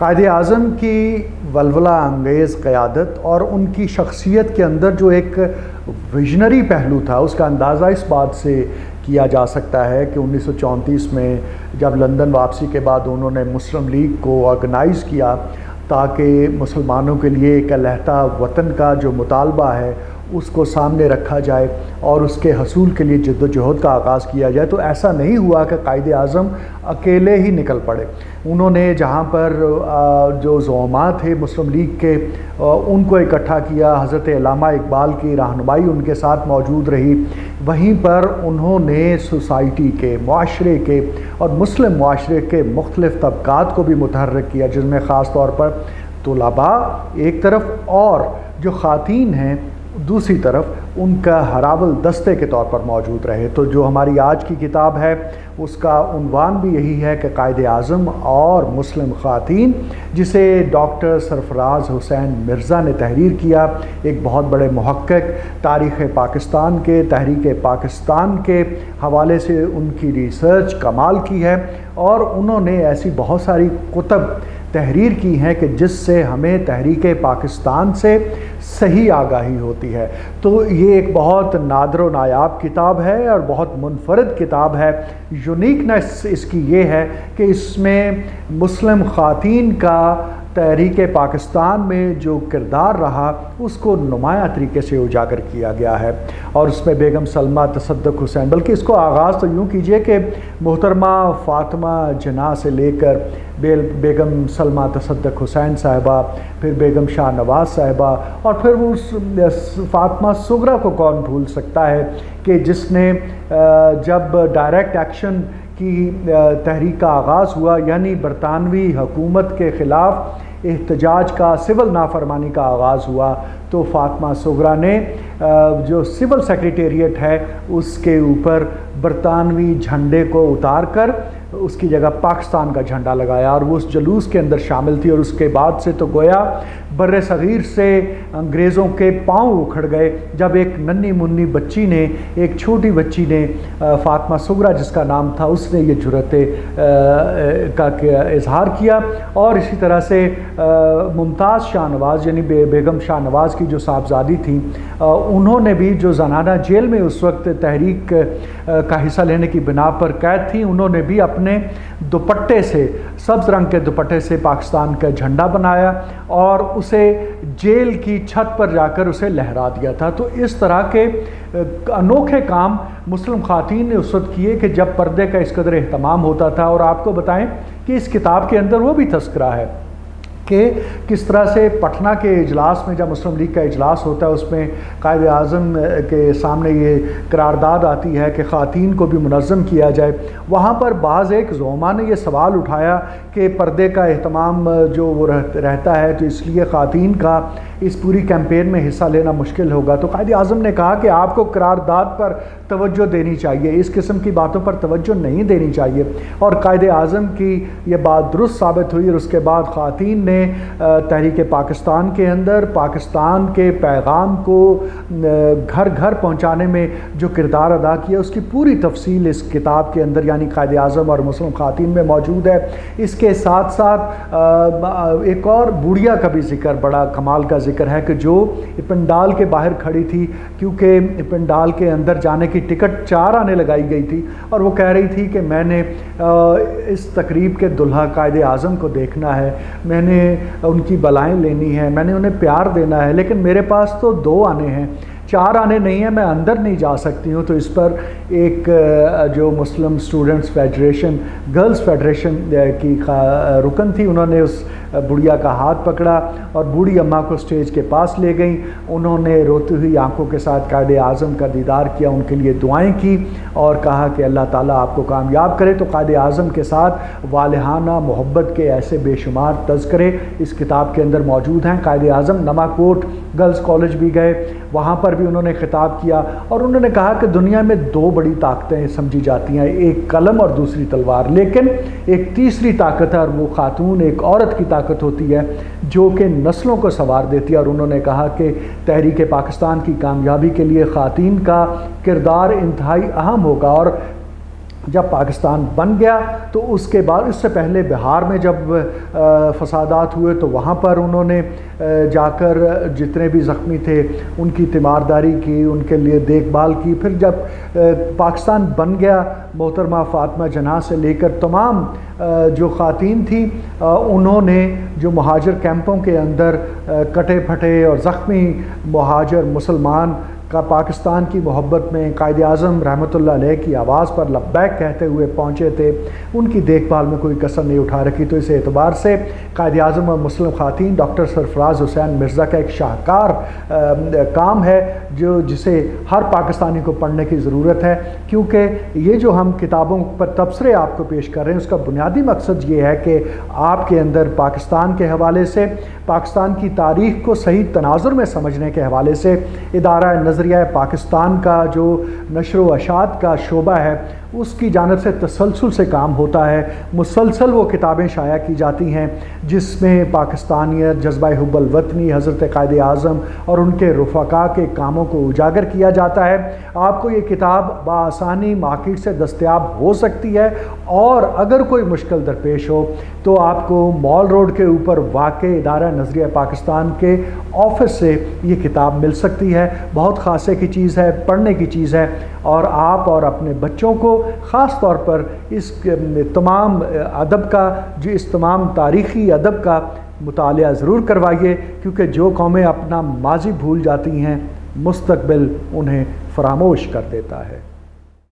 कायदे आज़म की वलवला अंगेज़ क़यादत और उनकी शख्सियत के अंदर जो एक विजनरी पहलू था, उसका अंदाज़ा इस बात से किया जा सकता है कि 1934 में जब लंदन वापसी के बाद उन्होंने मुस्लिम लीग को ऑर्गेनाइज़ किया ताकि मुसलमानों के लिए एक अलहदा वतन का जो मुतालबा है उसको सामने रखा जाए और उसके हसूल के लिए जद्दोजहद का आगाज़ किया जाए, तो ऐसा नहीं हुआ कि कायदे आज़म अकेले ही निकल पड़े। उन्होंने जहाँ पर जो ज़ोमा थे मुस्लिम लीग के उनको इकट्ठा किया, हज़रत अल्लामा इकबाल की रहनुमाई उनके साथ मौजूद रही। वहीं पर उन्होंने सोसाइटी के, मुआशरे के और मुस्लिम मुआशरे के मुख्तलिफ़ तबक़ात को भी मुतहर्रिक किया, जिसमें ख़ास तौर पर तुलबा एक तरफ और जो ख़ातीन हैं दूसरी तरफ उनका हरावल दस्ते के तौर पर मौजूद रहे। तो जो हमारी आज की किताब है उसका उन्वान भी यही है कि कायदे आज़म और मुस्लिम ख़ातीन, जिसे डॉक्टर सरफराज हुसैन मिर्ज़ा ने तहरीर किया, एक बहुत बड़े मुहक्किक, तारीख़ पाकिस्तान के, तहरीक पाकिस्तान के हवाले से उनकी रिसर्च कमाल की है और उन्होंने ऐसी बहुत सारी कुतब तहरीर की हैं कि जिससे हमें तहरीक पाकिस्तान से सही आगाही होती है। तो ये एक बहुत नादर व नायाब किताब है और बहुत मुनफरद किताब है। यूनिकनेस इसकी ये है कि इसमें मुस्लिम ख़ातीन का तहरीक पाकिस्तान में जो किरदार रहा उसको नुमायाँ तरीके से उजागर किया गया है। और उसमें बेगम सलमा तसद्दुक़ हुसैन, बल्कि इसको आगाज़ तो यूँ कीजिए कि मोहतरमा फ़ातिमा जिन्ना से लेकर बेगम सलमा तसद्दुक़ हुसैन साहिबा, फिर बेगम शाह नवाज़ साहिबा और फिर उस फ़ातिमा सुगरा को कौन भूल सकता है कि जिसने जब डायरेक्ट एक्शन की तहरीक का आगाज़ हुआ, यानी बरतानवी हुकूमत के ख़िलाफ़ एहतजाज का, सिविल नाफरमानी का आगाज़ हुआ, तो फ़ातिमा सुगरा ने जो सिविल सेक्रेटेरिएट है उसके ऊपर बरतानवी झंडे को उतार कर उसकी जगह पाकिस्तान का झंडा लगाया और वो उस जुलूस के अंदर शामिल थी। और उसके बाद से तो गोया बर्रे सग़ीर से अंग्रेज़ों के पाँव उखड़ गए जब एक नन्ही मुन्नी बच्ची ने, एक छोटी बच्ची ने, फ़ातिमा सुगरा जिसका नाम था, उसने ये जुर्रत का इजहार किया। और इसी तरह से मुमताज़ शाहनवाज़ यानी बेगम शाहनवाज़ की जो साहबजादी थी, उन्होंने भी, जो ज़नाना जेल में उस वक्त तहरीक का हिस्सा लेने की बिना पर कैद थी, उन्होंने भी अपने दुपट्टे से, सब्ज़ रंग के दुपट्टे से पाकिस्तान का झंडा बनाया और उसे जेल की छत पर जाकर उसे लहरा दिया था। तो इस तरह के अनोखे काम मुस्लिम ख़ातीन ने उस वक्त किए कि जब पर्दे का इस कदर एहतमाम होता था। और आपको बताएं कि इस किताब के अंदर वो भी तस्करा है कि किस तरह से पटना के इजलास में, जब मुस्लिम लीग का इजलास होता है, उसमें कायदे आज़म के सामने ये करारदाद आती है कि ख़ातीन को भी मुनज़्ज़म किया जाए। वहाँ पर बाज़ एक ज़ोमा ने यह सवाल उठाया कि पर्दे का एहतमाम जो वो रहता है तो इसलिए ख़ातीन का इस पूरी कैंपेन में हिस्सा लेना मुश्किल होगा। तो कायदे आज़म ने कहा कि आपको करारदाद पर तवज्जो देनी चाहिए, इस किस्म की बातों पर तवज्जो नहीं देनी चाहिए। और कायदे आज़म की ये बात दुरुस्त साबित हुई और उसके बाद ख़ातीन ने तहरीक पाकिस्तान के अंदर पाकिस्तान के पैगाम को घर घर पहुँचाने में जो किरदार अदा किया, उसकी पूरी तफसील इस किताब के अंदर यानी कायदे आज़म और मुस्लिम ख़ातीन में मौजूद है। इसके साथ साथ एक और बूढ़िया का भी जिक्र, बड़ा कमाल का जिक्र है कि जो पंडाल के बाहर खड़ी थी, क्योंकि पंडाल के अंदर जाने की टिकट 4 आने लगाई गई थी और वो कह रही थी कि मैंने इस तकरीब के दुल्हा कायदे आज़म को देखना है, मैंने उनकी बलाएं लेनी है, मैंने उन्हें प्यार देना है, लेकिन मेरे पास तो 2 आने हैं, 4 आने नहीं है, मैं अंदर नहीं जा सकती हूँ। तो इस पर एक जो Muslim students federation, girls federation की रुकन थी, उन्होंने उस बुढ़िया का हाथ पकड़ा और बूढ़ी अम्मा को स्टेज के पास ले गई। उन्होंने रोती हुई आंखों के साथ कायदे आज़म का दीदार किया, उनके लिए दुआएं की और कहा कि अल्लाह ताला आपको कामयाब करे। तो कायदे आज़म के साथ वालिहाना मोहब्बत के ऐसे बेशुमार तज़किरे इस किताब के अंदर मौजूद हैं। कायदे आज़म नमाकोट गर्ल्स कॉलेज भी गए, वहाँ पर भी उन्होंने खिताब किया और उन्होंने कहा कि दुनिया में 2 बड़ी ताकतें समझी जाती हैं, एक कलम और दूसरी तलवार, लेकिन एक तीसरी ताकत है और वो खातून, एक औरत की ताकत होती है जो कि नस्लों को संवार देती है। और उन्होंने कहा कि तहरीक पाकिस्तान की कामयाबी के लिए ख़ातीन का किरदार इंतहाई अहम होगा। और जब पाकिस्तान बन गया तो उसके बाद, इससे पहले बिहार में जब फसादात हुए तो वहाँ पर उन्होंने जाकर जितने भी ज़ख्मी थे उनकी तीमारदारी की, उनके लिए देखभाल की। फिर जब पाकिस्तान बन गया, मोहतरमा फ़ातिमा जनाह से लेकर तमाम जो ख़वातीन थी, उन्होंने जो महाजर कैंपों के अंदर कटे फटे और ज़ख्मी महाजर मुसलमान का पाकिस्तान की मोहब्बत में कायद आज़म रहमतुल्लाह अलैह की आवाज़ पर लब्बैक कहते हुए पहुँचे थे, उनकी देखभाल में कोई कसर नहीं उठा रखी। तो इस एतबार से कायद आज़म और मुस्लिम ख़वातीन डॉक्टर सरफराज हुसैन मिर्ज़ा का एक शाहकार काम है जिसे हर पाकिस्तानी को पढ़ने की ज़रूरत है, क्योंकि ये जो हम किताबों पर तबसरे आपको पेश कर रहे हैं उसका बुनियादी मकसद ये है कि आपके अंदर पाकिस्तान के हवाले से, पाकिस्तान की तारीख़ को सही तनाजुर में समझने के हवाले से इदारा नज़रिया पाकिस्तान का जो नशर व अशात का शोबा है उसकी जानब से तसलसल से काम होता है। मुसलसल वो किताबें शाया की जाती हैं जिसमें पाकिस्तानियत, जज्बा हुब्बुल वतनी, हज़रत कायद आज़म और उनके रुफ़क़ा के कामों को उजागर किया जाता है। आपको ये किताब बआसानी मार्केट से दस्तयाब हो सकती है, और अगर कोई मुश्किल दरपेश हो तो आपको मॉल रोड के ऊपर वाक़े इदारा नज़रिया पाकिस्तान के ऑफिस से ये किताब मिल सकती है। बहुत ख़ासे की चीज़ है, पढ़ने की चीज़ है, और आप और अपने बच्चों को ख़ास तौर पर इस तमाम अदब का, जो इस तमाम तारीख़ी अदब का मुतालिया ज़रूर करवाइए, क्योंकि जो कौमें अपना माजी भूल जाती हैं मुस्तक़बिल उन्हें फ़रामोश कर देता है।